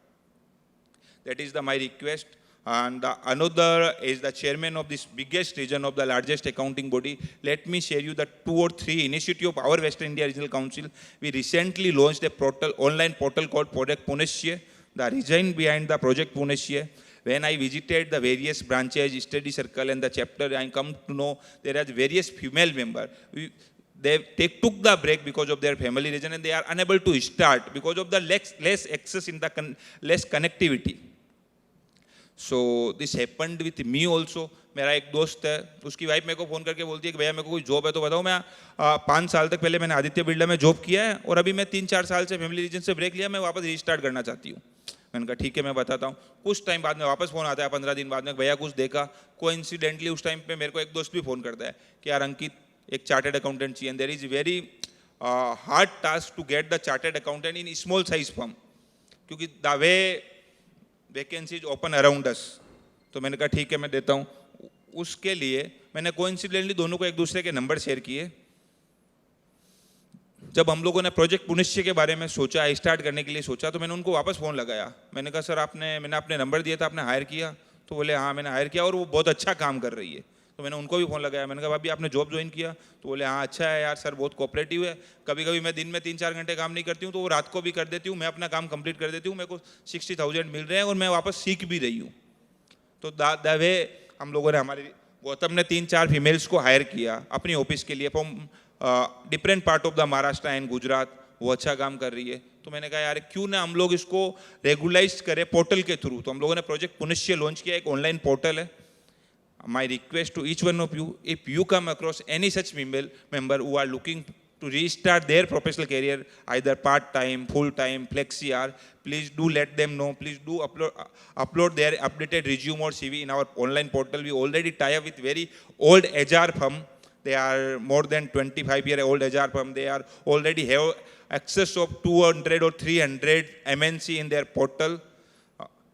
That is the my request. And another is the chairman of this biggest region of the largest accounting body. Let me share you the 2 or 3 initiative of our Western India Regional Council. We recently launched a online portal called Project Puneshya. The reason behind the Project Puneshya, when I visited the various branches, study circle and the chapter, I come to know there are various female members. They took the break because of their family reason and they are unable to start because of the less access in the less connectivity. So this happened with me also. मेरा एक दोस्त है, उसकी wife मेरे को phone करके बोलती है कि भैया मेरे को कोई जॉब है तो बताओ। मैं 5 साल तक पहले मैंने आदित्य बिरला में जॉब किया है और अभी मैं 3-4 साल से फैमिली रीजन से ब्रेक लिया, मैं वापस रीस्टार्ट करना चाहती हूँ। मैंने कहा ठीक है मैं बताता हूँ। कुछ टाइम बाद में वापस फ़ोन आता है, 15 दिन बाद में, भैया कुछ देखा। कोइंसिडेंटली उस टाइम पे मेरे को एक दोस्त भी फ़ोन करता है कि यार अंकित एक चार्टेड अकाउंटेंट चाहिए। There is very hard task to get the chartered accountant in small size firm, क्योंकि the way vacancies open around us. तो मैंने कहा ठीक है मैं देता हूँ। उसके लिए मैंने कोइंसिडेंटली दोनों को एक दूसरे के नंबर शेयर किए। जब हम लोगों ने प्रोजेक्ट पुनिश्य के बारे में सोचा, स्टार्ट करने के लिए सोचा, तो मैंने उनको वापस फ़ोन लगाया। मैंने कहा सर मैंने आपने नंबर दिया था, आपने हायर किया? तो बोले हाँ मैंने हायर किया और वो बहुत अच्छा काम कर रही है। तो मैंने उनको भी फ़ोन लगाया। मैंने कहा भाभी आपने जॉब ज्वाइन किया? तो बोले हाँ अच्छा है यार सर, बहुत कोऑपरेटिव है। कभी कभी मैं दिन में 3-4 घंटे काम नहीं करती हूँ तो वो रात को भी कर देती हूँ, मैं अपना काम कंप्लीट कर देती हूँ, मेरे को 60,000 मिल रहे हैं और मैं वापस सीख भी रही हूँ। तो द वे हम लोगों ने, हमारे गौतम ने 3-4 फीमेल्स को हायर किया अपनी ऑफिस के लिए from different part of the Maharashtra and Gujarat. वो अच्छा काम कर रही है। तो मैंने कहा यार क्यों ना हम लोग इसको रेगुलाइज करें पोर्टल के थ्रू। तो हम लोगों ने प्रोजेक्ट पुनिश्य लॉन्च किया, एक ऑनलाइन पोर्टल है। My request to each one of you, if you come across any such female member who are looking to restart their professional career, either part-time, full-time, flexi-hour, please do let them know. Please do upload their updated resume or CV in our online portal. We already tie up with very old HR firm. They are more than 25-year-old HR firm. They are already have access of 200 or 300 MNC in their portal.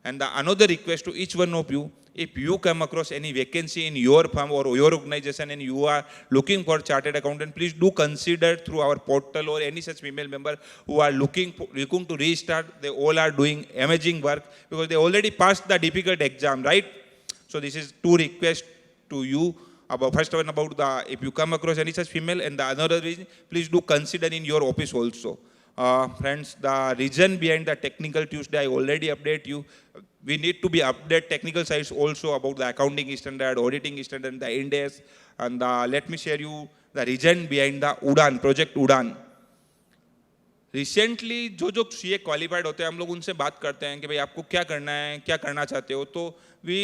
And another request to each one of you, if you come across any vacancy in your firm or your organization and you are looking for chartered accountant, please do consider through our portal or any such female member who are looking to restart. They all are doing amazing work because they already passed the difficult exam, right? So this is 2 requests to you. First one about if you come across any such female, and the another reason, please do consider in your office also. Friends, the reason behind the Technical Tuesday, I already update you. We need to be update technical sides also about the accounting standard, auditing standard, and the Ind AS. And let me share you the reason behind the UDAN, Project UDAN. Recently, जो CA qualified होते हैं, हम लोग उनसे बात करते हैं कि भाई आपको क्या करना है, क्या करना चाहते हो। तो we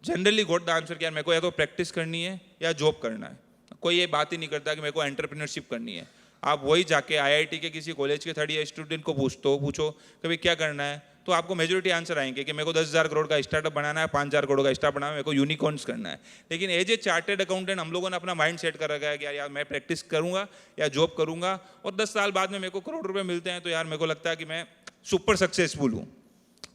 generally got the answer कि यार मेरे को या तो प्रैक्टिस करनी है या जॉब करना है। कोई ये बात ही नहीं करता कि मेरे को एंटरप्रेन्योरशिप करनी है। आप वही जाके IIT के किसी कॉलेज के 3rd ईयर स्टूडेंट को पूछो कि भाई क्या करना है, तो आपको मेजोरिटी आंसर आएंगे कि मेरे को 10,000 करोड़ का स्टार्टअप बनाना है, 5,000 करोड़ का स्टार्टअप बनाना है, मेरे को यूनिकॉर्न्स करना है। लेकिन एज ए चार्टेड अकाउंटेंट हम लोगों ने अपना माइंड सेट कर रखा है कि यार मैं प्रैक्टिस करूंगा या जॉब करूंगा और 10 साल बाद में मेरे को करोड़ रुपए मिलते हैं तो यार मेरे को लगता है कि मैं सुपर सक्सेसफुल हूँ।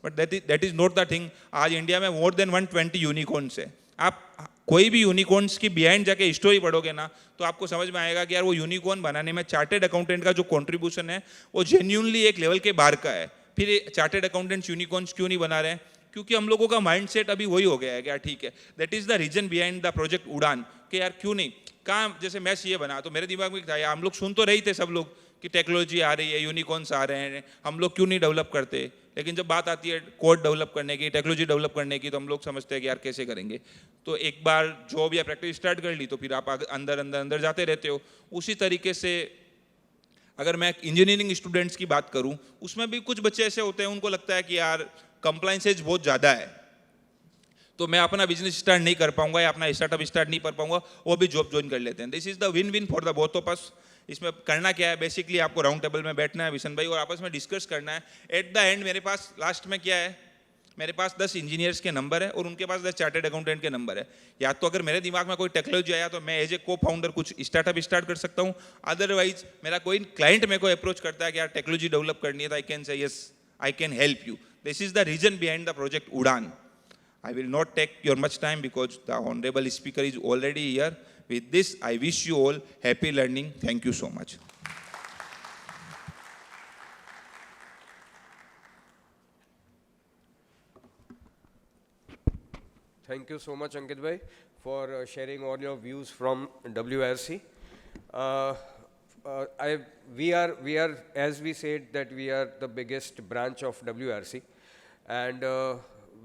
But that is not the thing. आज इंडिया में मोर देन 120 यूनिकॉर्न्स है। आप कोई भी यूनिकॉर्न्स की बिहाइंड जाके स्टोरी पढ़ोगे ना तो आपको समझ में आएगा कि यार वो यूनिकॉर्न बनाने में चार्टेड अकाउंटेंट का जो कंट्रीब्यूशन है वो जेन्युइनली एक लेवल के बाहर का है। फिर चार्टेड अकाउंटेंट्स यूनिकॉर्न्स क्यों नहीं बना रहे हैं? क्योंकि हम लोगों का माइंडसेट अभी वही हो गया है कि यार ठीक है, that is the reason behind the project Udaan कि यार क्यों नहीं। कहाँ जैसे मैं CA बना तो मेरे दिमाग में था यार हम लोग सुन तो रही थे सब लोग कि टेक्नोलॉजी आ रही है, यूनिकॉर्न्स आ रहे हैं, हम लोग क्यों नहीं डेवलप करते। लेकिन जब बात आती है कोड डेवलप करने की, टेक्नोलॉजी डेवलप करने की, तो हम लोग समझते हैं कि यार कैसे करेंगे। तो एक बार जॉब या प्रैक्टिस स्टार्ट कर ली तो फिर आप अंदर जाते रहते हो। उसी तरीके से अगर मैं इंजीनियरिंग स्टूडेंट्स की बात करूं, उसमें भी कुछ बच्चे ऐसे होते हैं उनको लगता है कि यार कंप्लायंसेज बहुत ज़्यादा है तो मैं अपना बिजनेस स्टार्ट नहीं कर पाऊंगा या अपना स्टार्टअप स्टार्ट नहीं कर पाऊंगा, वो भी जॉब ज्वाइन कर लेते हैं। This is the win win for the both of us. इसमें करना क्या है, बेसिकली आपको राउंड टेबल में बैठना है विशन भाई और आपस में डिस्कस करना है। एट द एंड मेरे पास लास्ट में क्या है, मेरे पास 10 इंजीनियर्स के नंबर है और उनके पास 10 चार्टेड अकाउंटेंट के नंबर है। या तो अगर मेरे दिमाग में कोई टेक्नोलॉजी आया तो मैं एज ए को फाउंडर कुछ स्टार्टअप स्टार्ट कर सकता हूँ। अदरवाइज मेरा कोई क्लाइंट मेरे को अप्रोच करता है कि यार टेक्नोलॉजी डेवलप करनी है तो I can say yes I can help you. This is the reason behind the project Udaan. I will not take your much time because the honorable speaker is already here. With this, I wish you all happy learning. Thank you so much. Thank you so much, Ankit bhai, for sharing all your views from WRC. We are, as we said, that we are the biggest branch of WRC, and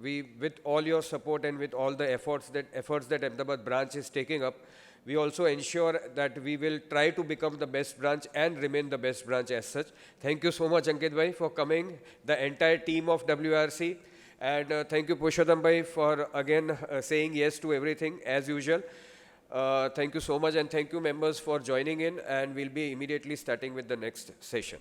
with all your support and with all the efforts that Ahmedabad branch is taking up, we also ensure that we will try to become the best branch and remain the best branch as such. Thank you so much, Ankit bhai, for coming, the entire team of WRC, and thank you, Purushottam bhai, for again saying yes to everything as usual. Thank you so much, and thank you members for joining in, and we'll be immediately starting with the next session.